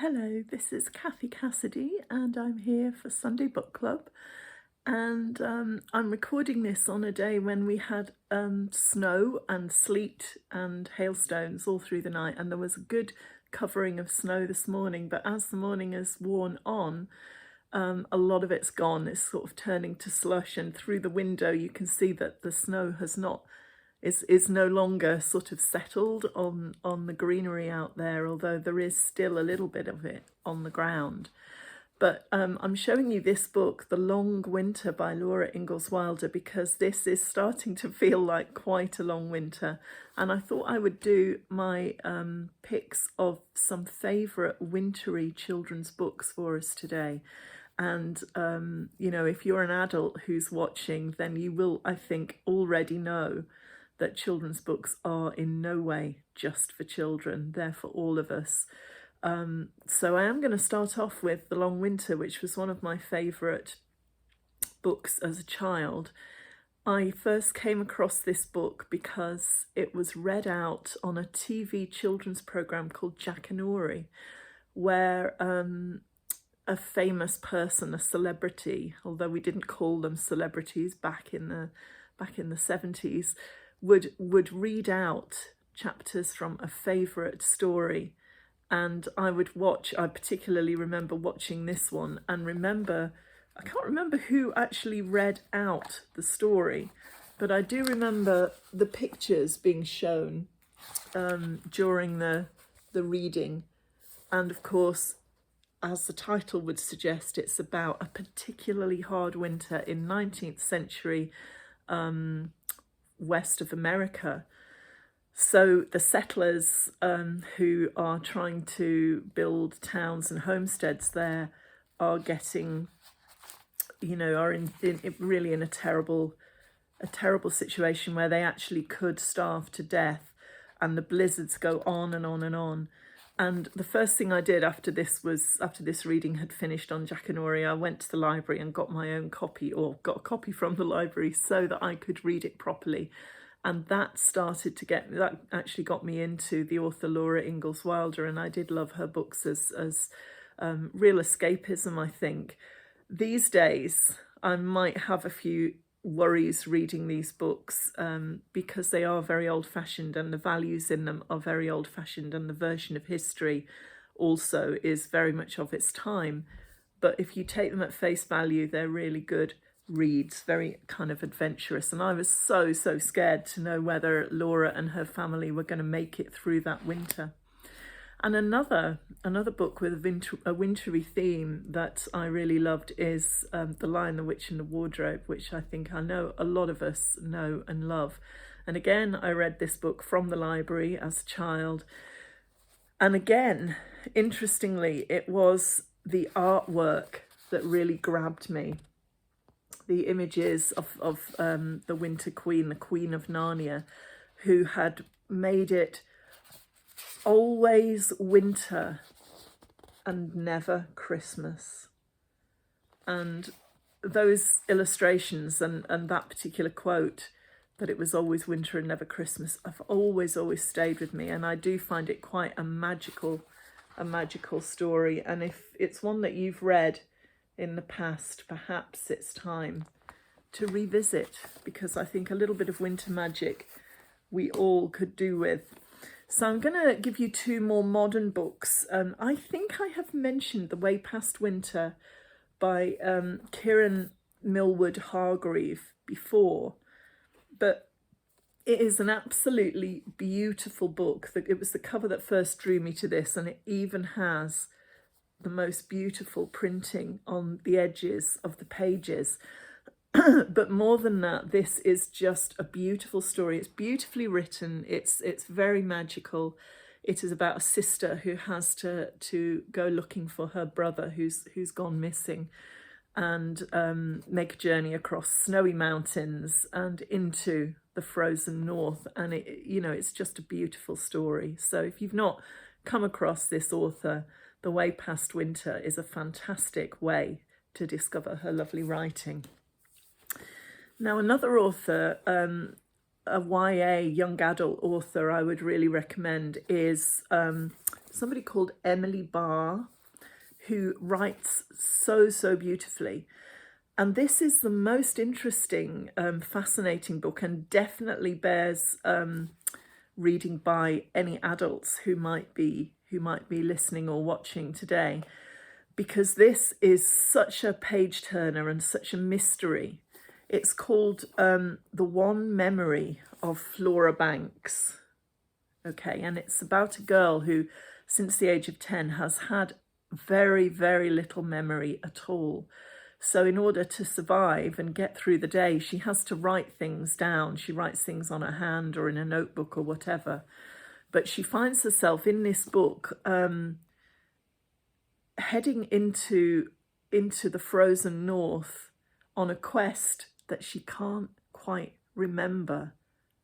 Hello, this is Cathy Cassidy, and I'm here for Sunday Book Club. And I'm recording this on a day when we had snow and sleet and hailstones all through the night, and there was a good covering of snow this morning. But as the morning has worn on, a lot of it's gone. It's sort of turning to slush, and through the window you can see that the snow has not is no longer sort of settled on the greenery out there, although there is still a little bit of it on the ground. But I'm showing you this book, The Long Winter by Laura Ingalls Wilder, because this is starting to feel like quite a long winter. And I thought I would do my picks of some favourite wintry children's books for us today. And, you know, if you're an adult who's watching, then you will, I think, already know that children's books are in no way just for children. They're for all of us. So I am going to start off with The Long Winter, which was one of my favourite books as a child. I first came across this book because it was read out on a TV children's programme called Jackanory, where a famous person, a celebrity, although we didn't call them celebrities back in the 70s, would read out chapters from a favourite story. And I particularly remember watching this one and I can't remember who actually read out the story, but I do remember the pictures being shown during the reading. And of course, as the title would suggest, it's about a particularly hard winter in 19th century west of America. So the settlers who are trying to build towns and homesteads there are getting, are really in a terrible situation where they actually could starve to death, and the blizzards go on and on and on. And the first thing I did after this reading had finished on Jackanory, I went to the library and got my own copy, or got a copy from the library so that I could read it properly. And that actually got me into the author Laura Ingalls Wilder, and I did love her books as real escapism, I think. These days, I might have a few worries reading these books because they are very old-fashioned, and the values in them are very old-fashioned, and the version of history also is very much of its time. But if you take them at face value, they're really good reads, very kind of adventurous. And I was so scared to know whether Laura and her family were going to make it through that winter. And another book with a wintry theme that I really loved is The Lion, the Witch and the Wardrobe, which I know a lot of us know and love. And again, I read this book from the library as a child. And again, interestingly, it was the artwork that really grabbed me. The images of the Winter Queen, the Queen of Narnia, who had made it always winter and never Christmas. And those illustrations and that particular quote, that it was always winter and never Christmas, have always stayed with me. And I do find it quite a magical story. And if it's one that you've read in the past, perhaps it's time to revisit, because I think a little bit of winter magic we all could do with. So I'm going to give you two more modern books. I think I have mentioned The Way Past Winter by Kieran Millwood Hargreave before, but it is an absolutely beautiful book. It was the cover that first drew me to this, and it even has the most beautiful printing on the edges of the pages. But more than that, this is just a beautiful story. It's beautifully written. It's very magical. It is about a sister who has to go looking for her brother who's gone missing, and make a journey across snowy mountains and into the frozen north. And it's just a beautiful story. So if you've not come across this author, The Way Past Winter is a fantastic way to discover her lovely writing. Now, another author a YA young adult author I would really recommend is somebody called Emily Barr, who writes so beautifully. And this is the most interesting, fascinating book, and definitely bears reading by any adults who might be listening or watching today, because this is such a page turner and such a mystery. It's called The One Memory of Flora Banks. Okay, and it's about a girl who, since the age of 10, has had very little memory at all. So in order to survive and get through the day, she has to write things down. She writes things on her hand or in a notebook or whatever. But she finds herself in this book heading into the frozen north on a quest that she can't quite remember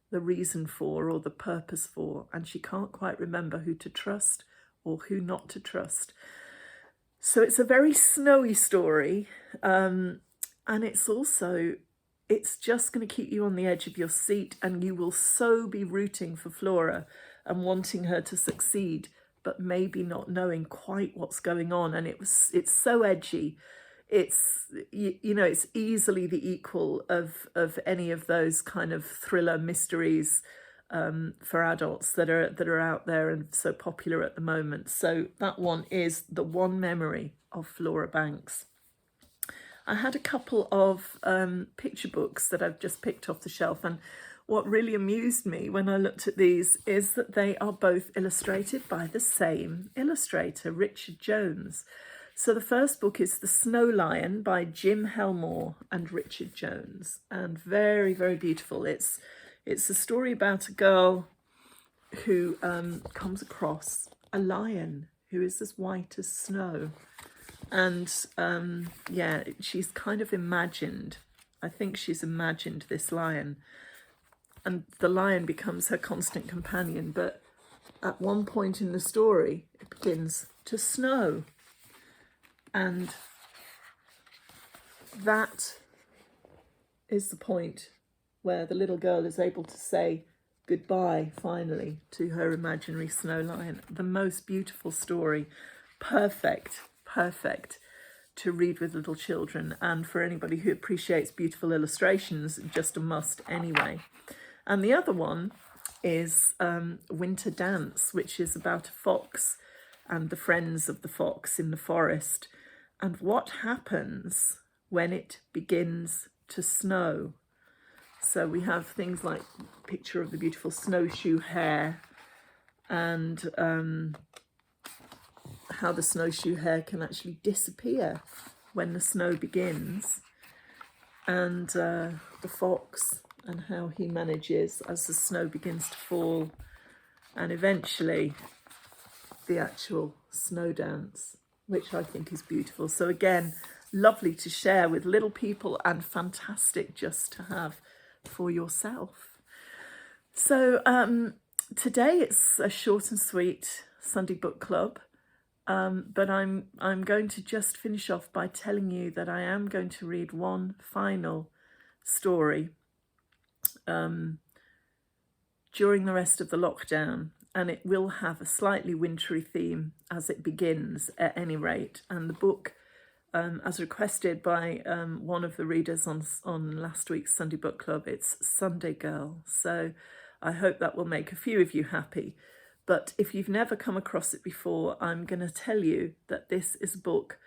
the reason for or the purpose for, and she can't quite remember who to trust or who not to trust. So it's a very snowy story, and it's just going to keep you on the edge of your seat, and you will so be rooting for Flora and wanting her to succeed, but maybe not knowing quite what's going on. And it's so edgy. It's, you know, it's easily the equal of any of those kind of thriller mysteries for adults that are out there and so popular at the moment. So that one is The One Memory of Flora Banks. I had a couple of picture books that I've just picked off the shelf, and what really amused me when I looked at these is that they are both illustrated by the same illustrator, Richard Jones. So the first book is The Snow Lion by Jim Helmore and Richard Jones, and very beautiful. It's a story about a girl who comes across a lion who is as white as snow. And yeah, she's kind of imagined, I think she's imagined this lion. And the lion becomes her constant companion. But at one point in the story, it begins to snow. And that is the point where the little girl is able to say goodbye, finally, to her imaginary snow lion. The most beautiful story. Perfect to read with little children, and for anybody who appreciates beautiful illustrations, just a must anyway. And the other one is Winter Dance, which is about a fox and the friends of the fox in the forest, and what happens when it begins to snow. So we have things like a picture of the beautiful snowshoe hare, and how the snowshoe hare can actually disappear when the snow begins, and the fox and how he manages as the snow begins to fall, and eventually the actual snow dance, which I think is beautiful. So again, lovely to share with little people and fantastic just to have for yourself. So today it's a short and sweet Sunday book club, but I'm going to just finish off by telling you that I am going to read one final story during the rest of the lockdown, and it will have a slightly wintry theme as it begins at any rate. And the book, as requested by one of the readers on last week's Sunday Book Club, it's Sunday Girl. So I hope that will make a few of you happy. But if you've never come across it before, I'm going to tell you that this is a book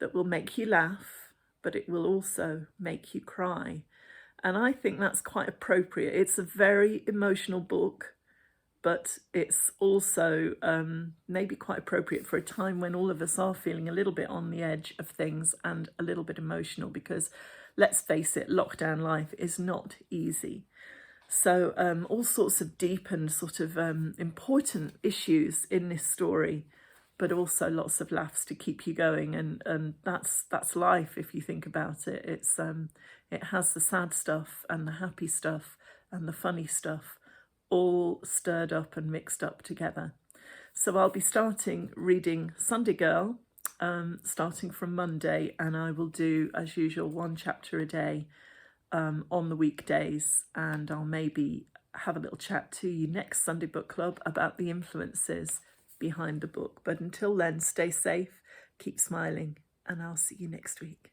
that will make you laugh, but it will also make you cry. And I think that's quite appropriate. It's a very emotional book, but it's also maybe quite appropriate for a time when all of us are feeling a little bit on the edge of things and a little bit emotional, because let's face it, lockdown life is not easy. So all sorts of deep and sort of important issues in this story, but also lots of laughs to keep you going, and that's life if you think about it. It has the sad stuff and the happy stuff and the funny stuff all stirred up and mixed up together. So I'll be starting reading Sunday Girl starting from Monday, and I will do, as usual, one chapter a day on the weekdays, and I'll maybe have a little chat to you next Sunday Book Club about the influences behind the book. But until then, stay safe, keep smiling, and I'll see you next week.